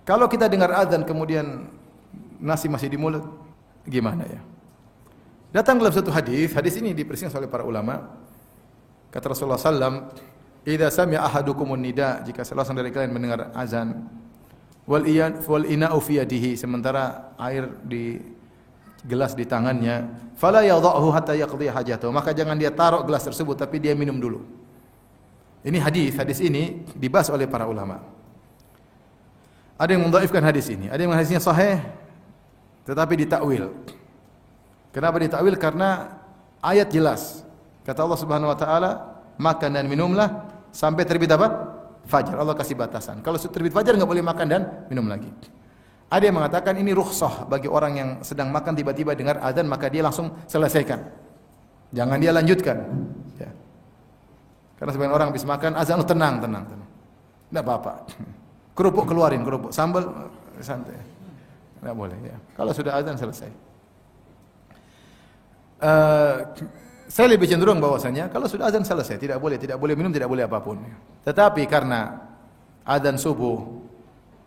Kalau kita dengar azan kemudian nasi masih di mulut, gimana ya? Datang dalam satu hadis ini dipersingkat oleh para ulama. Kata Rasulullah sallam, "Idza sami'a ahadukumun nida," jika salah seorang dari kalian mendengar azan, wal ina'u fi yadihi, sementara air di gelas di tangannya, fala yadha'hu hatta yaqdi hajatahu, maka jangan dia taruh gelas tersebut tapi dia minum dulu. Ini hadis ini dibahas oleh para ulama. Ada yang mendhaifkan hadis ini, ada yang hadisnya sahih tetapi ditakwil. Kenapa ditakwil? Karena ayat jelas. Kata Allah Subhanahu wa taala, makan dan minumlah sampai terbit apa? Fajar. Allah kasih batasan. Kalau terbit fajar enggak boleh makan dan minum lagi. Ada yang mengatakan ini rukhsah bagi orang yang sedang makan tiba-tiba dengar azan maka dia langsung selesaikan. Jangan dia lanjutkan. Ya. Karena sebagian orang habis makan azan tenang. Enggak apa-apa. Kerupuk keluarin, kerupuk, sambal santai. Enggak boleh ya. Kalau sudah azan selesai. Saya lebih cenderung bahwasanya kalau sudah azan selesai, tidak boleh minum, tidak boleh apapun. Tetapi karena azan subuh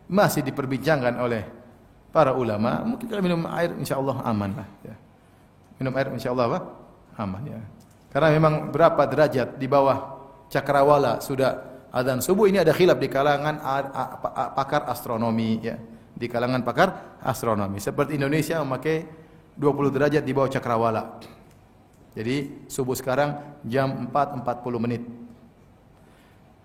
masih diperbincangkan oleh para ulama, mungkin kalau minum air insyaallah aman lah ya. Minum air insyaallah apa? Aman ya. Karena memang berapa derajat di bawah cakrawala sudah azan subuh, ini ada khilaf di kalangan pakar astronomi ya. Di kalangan pakar astronomi. Seperti Indonesia memakai 20 derajat di bawah cakrawala. Jadi subuh sekarang jam 4.40 menit.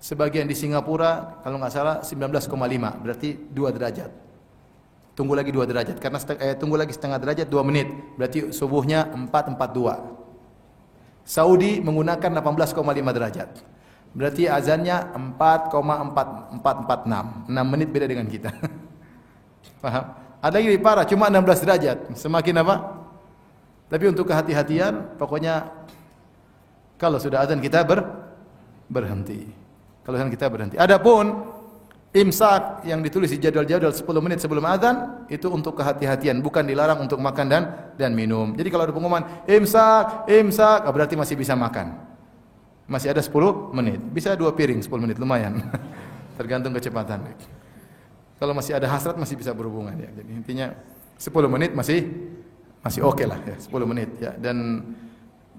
Sebagian di Singapura kalau nggak salah 19,5, berarti 2 derajat. Tunggu lagi 2 derajat karena tunggu lagi setengah derajat 2 menit, berarti subuhnya 4.42. Saudi menggunakan 18,5 derajat. Berarti azannya 4,446. 6 menit beda dengan kita. Paham? Ada yang lebih parah, cuma 16 derajat. Semakin apa? Tapi untuk kehati-hatian, pokoknya kalau sudah azan kita berhenti. Kalau azan kita berhenti. Adapun imsak yang ditulis di jadwal-jadwal 10 menit sebelum azan itu untuk kehati-hatian, bukan dilarang untuk makan dan minum. Jadi kalau ada pengumuman imsak, berarti masih bisa makan. Masih ada 10 menit. Bisa 2 piring 10 menit, lumayan. Tergantung kecepatan. Kalau masih ada hasrat masih bisa berhubungan ya. Jadi intinya 10 menit masih oke lah ya, 10 menit ya. Dan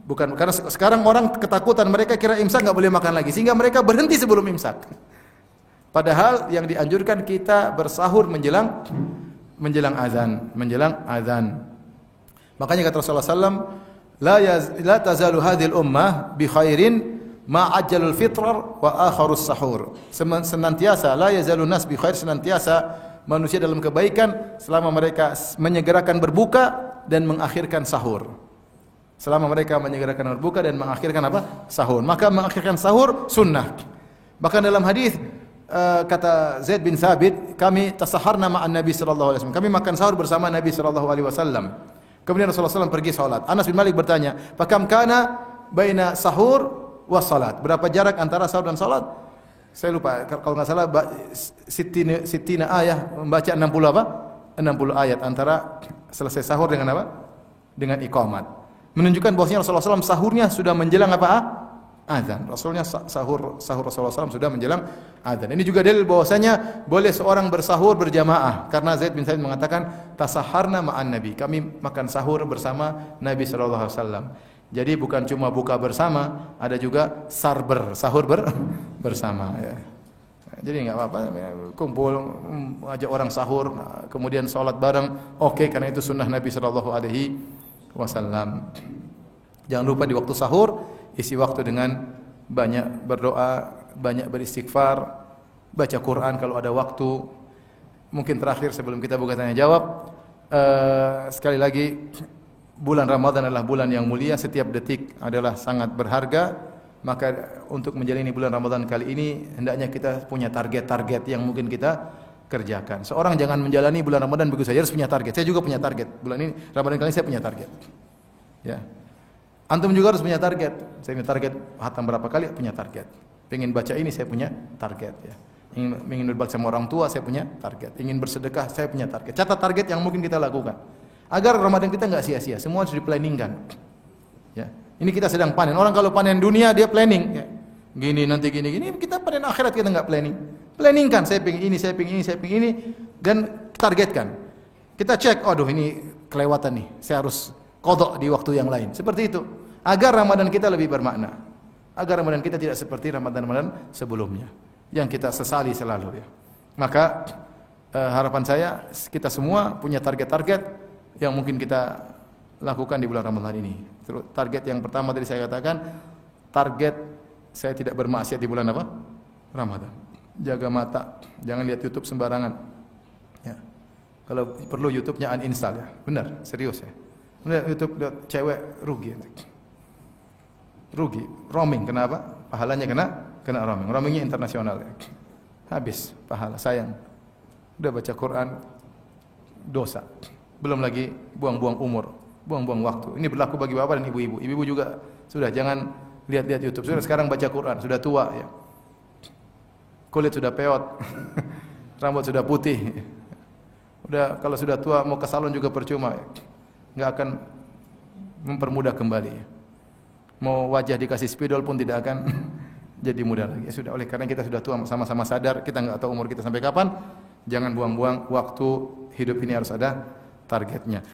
bukan karena sekarang orang ketakutan, mereka kira imsak enggak boleh makan lagi sehingga mereka berhenti sebelum imsak. Padahal yang dianjurkan kita bersahur menjelang azan. Makanya kata Rasulullah sallam, la tazalu hadhil ummah bi khairin ma ajjalul fitrar wa akharus sahur. Senantiasa la yazalun nas bi khair, senantiasa manusia dalam kebaikan selama mereka menyegerakan berbuka dan mengakhirkan sahur. Selama mereka menyegerakan berbuka dan mengakhirkan apa? Sahur. Maka mengakhirkan sahur sunnah. Bahkan dalam hadis kata Zaid bin Thabit, kami tasaharna ma'an Nabi sallallahu alaihi wasallam. Kami makan sahur bersama Nabi sallallahu alaihi wasallam. Kemudian Rasulullah SAW pergi salat. Anas bin Malik bertanya, "Fakam kana baina sahur wa salat?" Berapa jarak antara sahur dan salat? Saya lupa, kalau enggak salah sittina ayat, membaca 60 apa? 60 ayat antara selesai sahur dengan apa? Dengan iqamat. Menunjukkan bahwasanya Rasulullah SAW sahurnya sudah menjelang apa? Azan. Sahur Rasulullah SAW sudah menjelang azan. Ini juga dalil bahwasanya boleh seorang bersahur berjamaah karena Zaid bin Thabit mengatakan tasaharna ma'an Nabi. Kami makan sahur bersama Nabi sallallahu alaihi wasallam. Jadi bukan cuma buka bersama, ada juga sahur bersama ya. Jadi enggak apa-apa kumpul ajak orang sahur kemudian salat bareng, oke, karena itu sunnah Nabi sallallahu alaihi wasallam. Jangan lupa di waktu sahur isi waktu dengan banyak berdoa, banyak beristighfar, baca Quran kalau ada waktu. Mungkin terakhir sebelum kita buka tanya jawab, sekali lagi bulan Ramadan adalah bulan yang mulia, setiap detik adalah sangat berharga. Maka untuk menjalani bulan Ramadan kali ini hendaknya kita punya target-target yang mungkin kita kerjakan. Seorang jangan menjalani bulan Ramadan begitu saja, harus punya target. Saya juga punya target. Bulan ini Ramadan kali ini saya punya target. Ya. Antum juga harus punya target. Saya punya target khatam berapa kali, punya target. Pengen baca ini, saya punya target ya. Ingin berbakti sama orang tua, saya punya target. Ingin bersedekah, saya punya target. Catat target yang mungkin kita lakukan agar Ramadan kita enggak sia-sia. Semua harus diplanningkan. Ya. Ini kita sedang panen. Orang kalau panen dunia dia planning ya. Gini nanti gini. Kita panen akhirat kita enggak planning. Planningkan, saya pengen ini, saya pengen ini, saya pengen ini. dan targetkan. Kita cek, aduh ini kelewatan nih, saya harus qadha di waktu yang lain. Seperti itu, agar Ramadan kita lebih bermakna. Agar Ramadan kita tidak seperti Ramadan-Ramadan sebelumnya yang kita sesali selalu ya. Maka harapan saya kita semua punya target-target yang mungkin kita lakukan di bulan Ramadan ini. Target yang pertama tadi saya katakan, target saya tidak bermaksiat di bulan apa? Ramadan. Jaga mata, jangan lihat YouTube sembarangan. Ya. Kalau perlu YouTube-nya uninstall ya. Benar, serius ya. Lihat YouTube lihat cewek rugi. Rugi, roaming. Kenapa? Pahalanya kena roaming. Roamingnya internasional ya. Habis pahala, sayang. Udah baca Quran dosa. Belum lagi buang-buang umur, buang-buang waktu. Ini berlaku bagi bapak dan ibu-ibu. Ibu-ibu juga sudah jangan lihat-lihat YouTube. Sudah sekarang baca Quran, sudah tua ya. Kulit sudah peot. Rambut sudah putih. Udah kalau sudah tua mau ke salon juga percuma. Enggak akan mempermudah kembali ya. Mau wajah dikasih spidol pun tidak akan jadi mudah lagi. Ya sudah, oleh karena kita sudah tua, sama-sama sadar kita enggak tahu umur kita sampai kapan. Jangan buang-buang waktu, hidup ini harus ada targetnya.